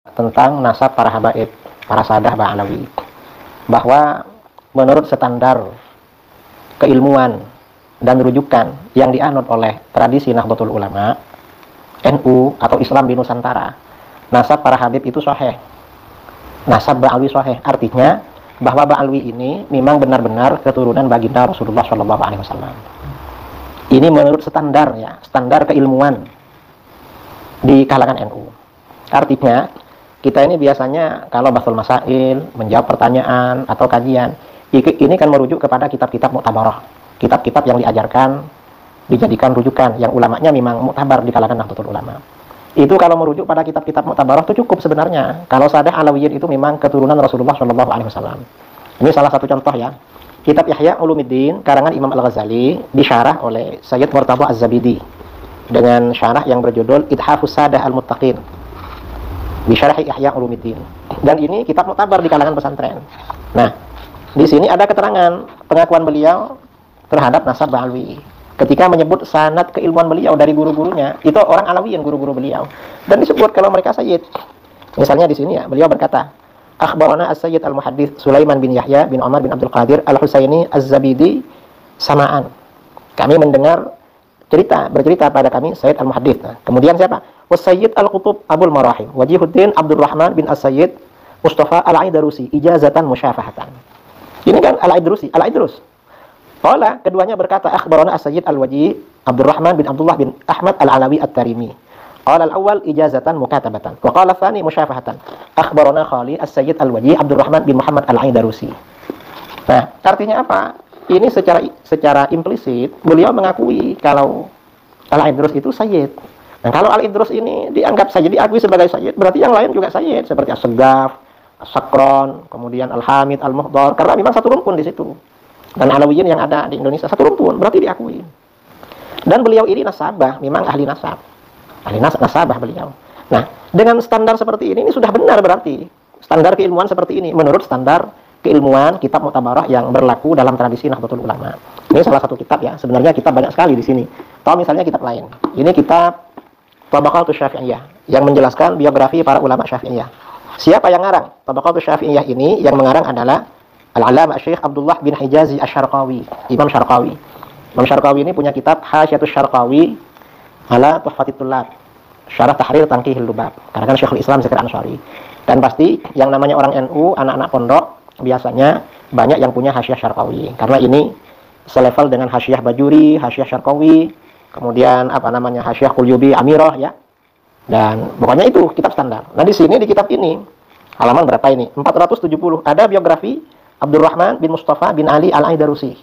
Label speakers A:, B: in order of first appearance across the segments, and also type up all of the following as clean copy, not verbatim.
A: tentang nasab para habaib, para sadah Ba'alawi, bahwa menurut standar keilmuan dan rujukan yang dianut oleh tradisi Nahdlatul Ulama, NU atau Islam di Nusantara, nasab para habib itu sahih, nasab Ba'alwi sahih. Artinya bahwa Ba'alwi ini memang benar-benar keturunan baginda Rasulullah SAW. Ini menurut standar, ya, standar keilmuan di kalangan NU. Artinya kita ini biasanya kalau bahsul masail, menjawab pertanyaan atau kajian, ini kan merujuk kepada kitab-kitab muktabarah, kitab-kitab yang diajarkan, dijadikan rujukan, yang ulamanya memang muktabar di kalangan Nahdlatul Ulama. Itu kalau merujuk pada kitab-kitab muktabarah itu cukup sebenarnya. Kalau Sadah Alawiyin itu memang keturunan Rasulullah SAW. Ini salah satu contoh, ya. Kitab Ihya Ulumuddin karangan Imam Al-Ghazali disyarah oleh Sayyid Murtadha Az-Zabidi dengan syarah yang berjudul Ithafus Sadah Al-Muttaqin di syarah Ihya Ulumuddin. Dan ini kitab muktabar di kalangan pesantren. Nah, di sini ada keterangan pengakuan beliau terhadap nasab Ba'alwi. Ketika menyebut sanad keilmuan beliau dari guru-gurunya, itu orang Alawiyin guru-guru beliau. Dan disebut kalau mereka sayyid. Misalnya di sini, ya, beliau berkata, Akhbarana as-Sayyid al-Muhaddits Sulaiman bin Yahya bin Umar bin Abdul Qadir al-Husaini az-Zabidi samaan. Kami mendengar bercerita pada kami Sayyid al-Muhaddits. Nah, kemudian siapa? Was-Sayyid al-Qutub Abul Marahim Wajihuddin Abdul Rahman bin as-Sayyid Mustafa al-Aidarusi ijazatan musyafahatan. Ini kan al-Aidarusi, al-Aidrus. Qala, keduanya berkata, akhbarana as-Sayyid al-Wajih Abdul Rahman bin Abdullah bin Ahmad al-Alawi at-Tarimi. Qala al-awwal ijazatan mukatabatan wa qala tsani musyafahatan. Akhbarana Khali as-Sayyid al-Wajih Abdul Rahman bin Muhammad al-Aidarusi. Nah, artinya apa? Ini secara implisit beliau mengakui kalau Al-Idrus itu sayyid. Nah, kalau Al-Idrus ini dianggap sayyid, diakui sebagai sayyid, berarti yang lain juga sayyid, seperti As-Segaf, As-Sakron, kemudian Al-Hamid, Al-Muhdar, karena memang satu rumpun di situ. Dan Alawiyin yang ada di Indonesia satu rumpun, berarti diakui. Dan beliau ini nasabah, memang ahli nasab. Ahli nasabah beliau. Nah, dengan standar seperti ini sudah benar berarti. Standar keilmuan seperti ini menurut standar keilmuan kitab muktabarah yang berlaku dalam tradisi Nahdlatul Ulama. Ini salah satu kitab, ya. Sebenarnya kitab banyak sekali di sini. Atau misalnya kitab lain. Ini kitab Tabaqatus Syafi'iyah yang menjelaskan biografi para ulama Syafi'iyah. Siapa yang ngarang? Tabaqatus Syafi'iyah ini yang mengarang adalah Al-Allamah Syekh Abdullah bin Hijazi Asy-Syarqawi, Imam Syarqawi. Imam Syarqawi ini punya kitab Hasyiatus Syarqawi ala Tuhfatit Tullab, Syarah Tahrir Tanqihil Lubab, karena kan Syekhul Islam Zakir Ansari. Dan pasti yang namanya orang NU, anak-anak pondok biasanya banyak yang punya Hasyiah Syarqawi, karena ini selevel dengan Hasyiah Bajuri, Hasyiah Syarqawi, kemudian Hasyiah Qulyubi Amirah, ya. Dan pokoknya itu kitab standar. Nah, di sini di kitab ini halaman berapa ini? 470 ada biografi Abdurrahman bin Mustafa bin Ali al-Aidarusi.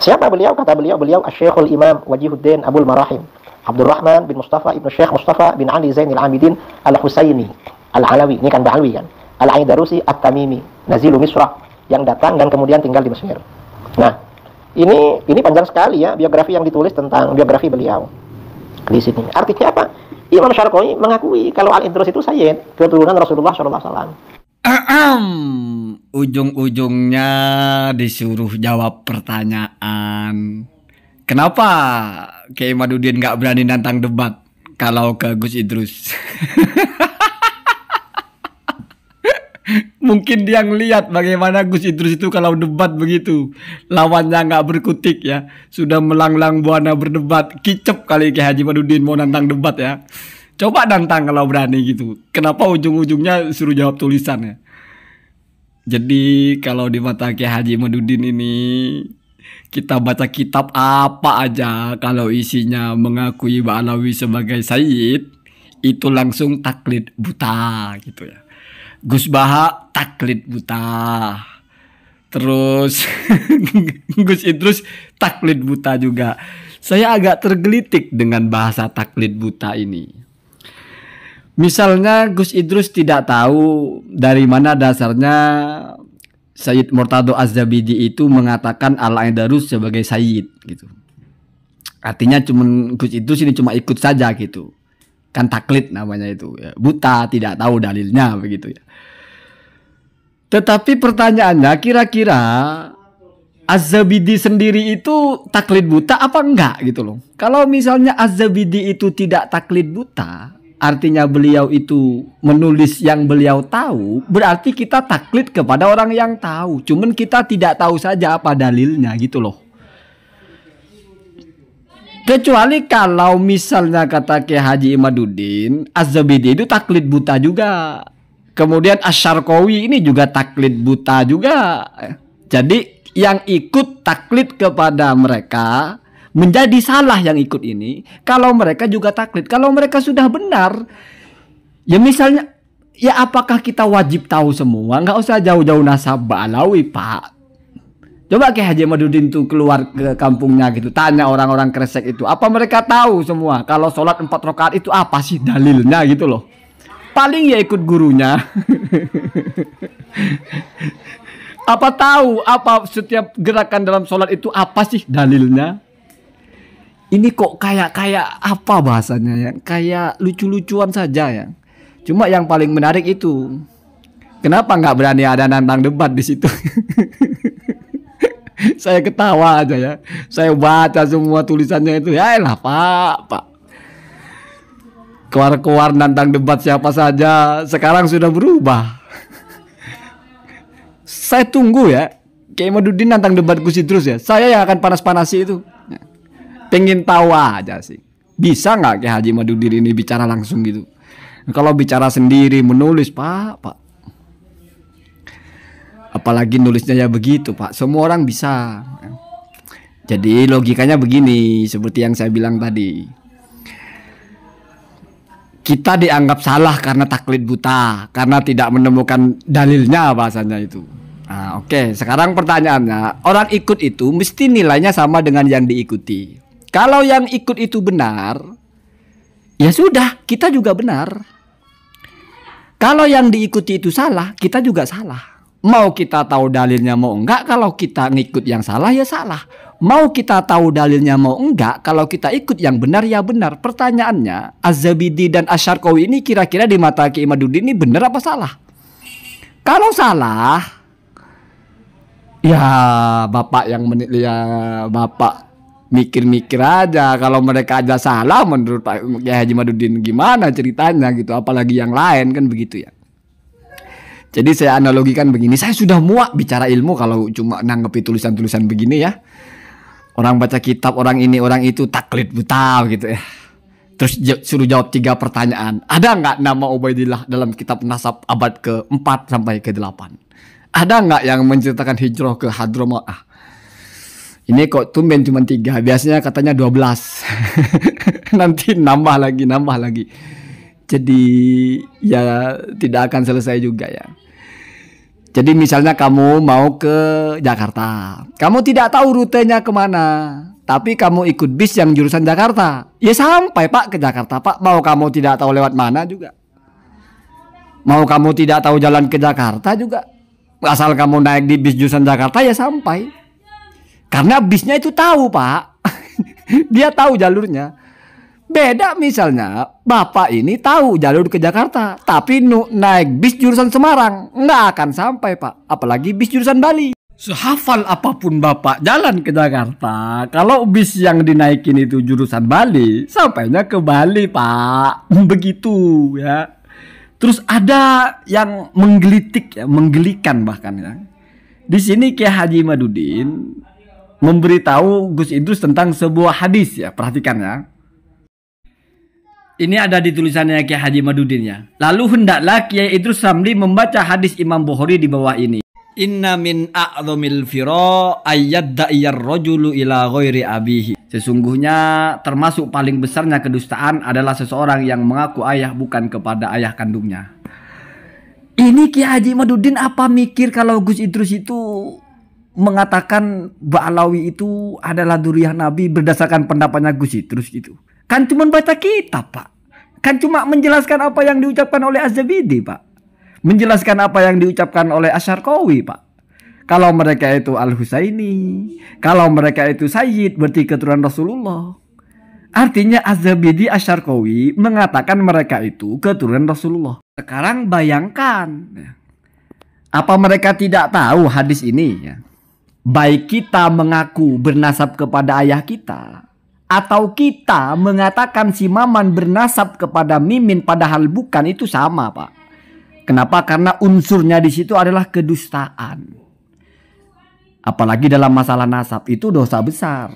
A: Siapa beliau? Kata beliau Asy-Syekhul Imam Wajihuddin Abul Marahim Abdurrahman bin Mustafa ibnu Syekh Mustafa bin Ali Zainil Abidin al-Husaini al-Alawi. Ini kan Ba'alwi, kan? Al-Aidarusi at-Tamimi Nazilu Misrah, yang datang dan kemudian tinggal di Mesir. Nah, ini panjang sekali, ya, biografi yang ditulis tentang biografi beliau di sini. Artinya apa? Imam Syarqawi mengakui kalau Al-Idrus itu sayyid, keturunan Rasulullah SAW.
B: Ujung-ujungnya disuruh jawab pertanyaan. Kenapa Kiai Madudin nggak berani nantang debat kalau ke Gus Idrus? Mungkin dia ngelihat bagaimana Gus Idrus itu kalau debat begitu, lawannya nggak berkutik, ya, sudah melanglang buana berdebat. Kicep kali Kiai Haji Madudin mau nantang debat, ya. Coba nantang kalau berani gitu. Kenapa ujung-ujungnya suruh jawab tulisan, ya? Jadi kalau di mata Kiai Haji Madudin ini, kita baca kitab apa aja kalau isinya mengakui Ba'alawi sebagai sayyid, itu langsung taklid buta gitu, ya. Gus Baha taklid buta. Terus Gus Idrus taklid buta juga. Saya agak tergelitik dengan bahasa taklid buta ini. Misalnya Gus Idrus tidak tahu dari mana dasarnya Sayyid Murtadha Az-Zabidi itu mengatakan Al-Aidarus sebagai sayyid gitu. Artinya Gus Idrus ini cuma ikut saja gitu. Kan taklid namanya itu, ya. Buta, tidak tahu dalilnya begitu, ya. Tetapi pertanyaannya, kira-kira Az-Zabidi sendiri itu taklid buta apa enggak gitu loh. Kalau misalnya Az-Zabidi itu tidak taklid buta, artinya beliau itu menulis yang beliau tahu, berarti kita taklid kepada orang yang tahu. Cuman kita tidak tahu saja apa dalilnya gitu loh. Kecuali kalau misalnya kata Kiai Haji Imaduddin, Az-Zabidi itu taklid buta juga. Kemudian Asy-Syarqawi ini juga taklid buta juga. Jadi yang ikut taklid kepada mereka menjadi salah yang ikut ini kalau mereka juga taklid. Kalau mereka sudah benar, ya misalnya, ya apakah kita wajib tahu semua? Nggak usah jauh-jauh nasab Ba'alawi, Pak. Coba Kiai Haji Imaduddin tuh keluar ke kampungnya gitu, tanya orang-orang Kresek itu, apa mereka tahu semua kalau sholat 4 rakaat itu apa sih dalilnya gitu loh. Paling ya ikut gurunya. Apa tahu apa setiap gerakan dalam sholat itu apa sih dalilnya? Ini kok kayak apa bahasanya ya? Kayak lucu-lucuan saja ya. Cuma yang paling menarik itu, kenapa nggak berani ada nantang debat di situ? Saya ketawa aja ya. Saya baca semua tulisannya itu. Ya elah Pak. Keluar-keluar nantang debat siapa saja. Sekarang sudah berubah. Saya tunggu ya. Kiai Imaduddin nantang debat Gus Idrus ya. Saya yang akan panas-panasi itu. Pengen tahu aja sih. Bisa nggak Kiai Haji Imaduddin ini bicara langsung gitu? Kalau bicara sendiri menulis Pak. Apalagi nulisnya ya begitu Pak. Semua orang bisa. Jadi logikanya begini, seperti yang saya bilang tadi. Kita dianggap salah karena taklid buta, karena tidak menemukan dalilnya bahasanya itu. Nah, oke. Sekarang pertanyaannya, orang ikut itu mesti nilainya sama dengan yang diikuti. Kalau yang ikut itu benar, ya sudah, kita juga benar. Kalau yang diikuti itu salah, kita juga salah. Mau kita tahu dalilnya mau enggak, kalau kita ngikut yang salah ya salah. Mau kita tahu dalilnya mau enggak, kalau kita ikut yang benar ya benar. Pertanyaannya, Az-Zabidi dan Asy-Syarqawi ini kira-kira di mata Kiai Imaduddin ini benar apa salah? Kalau salah, ya Bapak Bapak mikir-mikir aja. Kalau mereka aja salah menurut Pak Kiai Haji Imaduddin gimana ceritanya gitu, apalagi yang lain kan begitu ya. Jadi saya analogikan begini, saya sudah muak bicara ilmu kalau cuma nanggepi tulisan-tulisan begini ya. Orang baca kitab, orang ini, orang itu, taklid buta gitu ya. Terus suruh jawab 3 pertanyaan. Ada nggak nama Ubaidillah dalam kitab Nasab abad ke-4 sampai ke-8? Ada nggak yang menceritakan hijrah ke Hadramaut? Ini kok tumben cuma 3, biasanya katanya 12. Nanti nambah lagi. Jadi ya tidak akan selesai juga ya. Jadi misalnya kamu mau ke Jakarta, kamu tidak tahu rutenya kemana, tapi kamu ikut bis yang jurusan Jakarta, ya sampai Pak ke Jakarta Pak. Mau kamu tidak tahu lewat mana juga, mau kamu tidak tahu jalan ke Jakarta juga, asal kamu naik di bis jurusan Jakarta ya sampai. Karena bisnya itu tahu Pak. Dia tahu jalurnya. Beda misalnya Bapak ini tahu jalur ke Jakarta, tapi naik bis jurusan Semarang, nggak akan sampai Pak. Apalagi bis jurusan Bali. Sehafal apapun Bapak jalan ke Jakarta, kalau bis yang dinaikin itu jurusan Bali, sampainya ke Bali Pak. Begitu ya. Terus ada yang menggelitik ya, menggelikan bahkan ya. Di sini Kiai Haji Imaduddin memberitahu Gus Idrus tentang sebuah hadis ya, perhatikan ya. Ini ada di tulisannya Kiai Haji Imaduddin ya. Lalu hendaklah Kiai Idrus Ramli membaca hadis Imam Bukhari di bawah ini. Inna min a'zamil fira ayyadda'iyar rajulu ila ghairi abihi. Sesungguhnya termasuk paling besarnya kedustaan adalah seseorang yang mengaku ayah bukan kepada ayah kandungnya. Ini Kiai Haji Imaduddin apa mikir kalau Gus Idrus itu mengatakan Ba'alawi itu adalah dzurriyyah Nabi berdasarkan pendapatnya Gus Idrus gitu. Kan cuma baca kitab Pak. Kan cuma menjelaskan apa yang diucapkan oleh Az-Zabidi Pak. Menjelaskan apa yang diucapkan oleh Asy-Syarqawi Pak. Kalau mereka itu Al-Husaini, kalau mereka itu Sayyid berarti keturunan Rasulullah. Artinya Az-Zabidi, Asy-Syarqawi mengatakan mereka itu keturunan Rasulullah. Sekarang bayangkan, apa mereka tidak tahu hadis ini ya? Baik kita mengaku bernasab kepada ayah kita, atau kita mengatakan si Maman bernasab kepada Mimin padahal bukan, itu sama, Pak. Kenapa? Karena unsurnya di situ adalah kedustaan. Apalagi dalam masalah nasab itu dosa besar.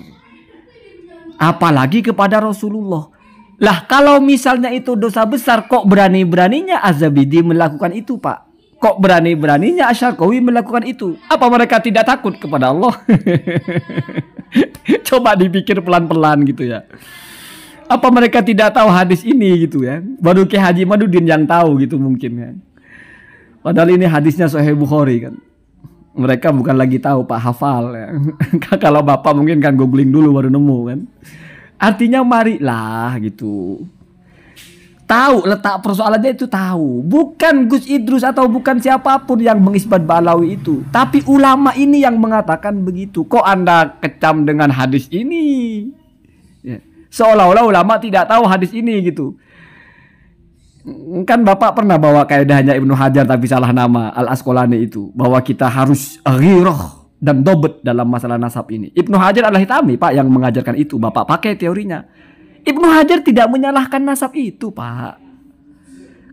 B: Apalagi kepada Rasulullah. Lah kalau misalnya itu dosa besar, kok berani-beraninya Az-Zabidi melakukan itu, Pak? Kok berani-beraninya Asy-Syarqawi melakukan itu? Apa mereka tidak takut kepada Allah? Coba dipikir pelan-pelan gitu ya. Apa mereka tidak tahu hadis ini gitu ya? Baru Ki Haji Madudin yang tahu gitu mungkin ya. Padahal ini hadisnya Sahih Bukhari kan. Mereka bukan lagi tahu, Pak, hafal ya. Kalau Bapak mungkin kan googling dulu baru nemu kan. Artinya marilah gitu. Tahu letak persoalannya itu tahu. Bukan Gus Idrus atau bukan siapapun yang mengisbat Ba'alawi itu. Tapi ulama ini yang mengatakan begitu. Kok Anda kecam dengan hadis ini? Ya. Seolah-olah ulama tidak tahu hadis ini gitu. Kan Bapak pernah bawa kaidahnya Ibnu Hajar tapi salah nama, Al-Asqalani itu. Bahwa kita harus ghirah dan dobet dalam masalah nasab ini. Ibnu Hajar Al-Hitami, Pak, yang mengajarkan itu. Bapak pakai teorinya. Ibnu Hajar tidak menyalahkan nasab itu, Pak.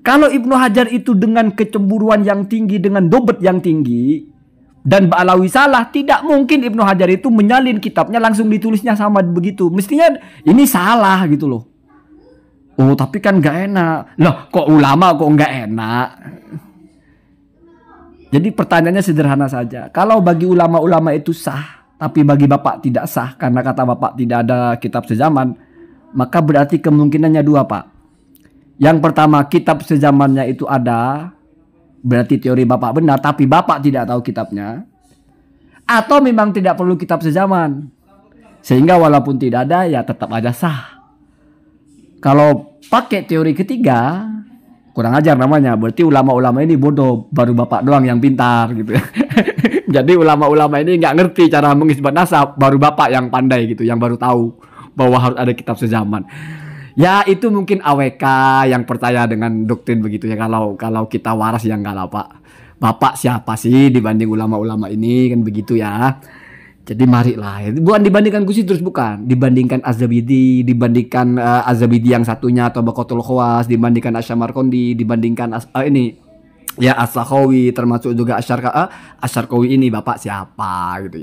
B: Kalau Ibnu Hajar itu dengan kecemburuan yang tinggi, dengan dobet yang tinggi, dan Ba'alawi salah, tidak mungkin Ibnu Hajar itu menyalin kitabnya langsung ditulisnya sama begitu. Mestinya ini salah gitu loh. Oh, tapi kan gak enak. Loh, kok ulama kok gak enak? Jadi pertanyaannya sederhana saja. Kalau bagi ulama-ulama itu sah, tapi bagi Bapak tidak sah, karena kata Bapak tidak ada kitab sezaman, maka berarti kemungkinannya dua, Pak. Yang pertama, kitab sezamannya itu ada, berarti teori Bapak benar, tapi Bapak tidak tahu kitabnya. Atau memang tidak perlu kitab sezaman, sehingga walaupun tidak ada, ya tetap aja sah. Kalau pakai teori ketiga, kurang ajar namanya. Berarti ulama-ulama ini bodoh, baru Bapak doang yang pintar gitu ya. Jadi ulama-ulama ini nggak ngerti cara mengisbat nasab, baru Bapak yang pandai gitu, yang baru tahu bahwa harus ada kitab sezaman. Ya itu mungkin AWK yang percaya dengan doktrin begitu ya. Kalau kita waras ya enggak lah, Pak. Bapak siapa sih dibanding ulama-ulama ini, kan begitu ya. Jadi marilah, bukan dibandingkan Gus Idrus, bukan. Dibandingkan Az-Zabidi, dibandingkan Az-Zabidi yang satunya atau Baqatul Khawas, dibandingkan Asy-Syamarqandi, dibandingkan ini ya As-Sakhawi, termasuk juga Asy-Syarqawi ini, Bapak siapa gitu ya.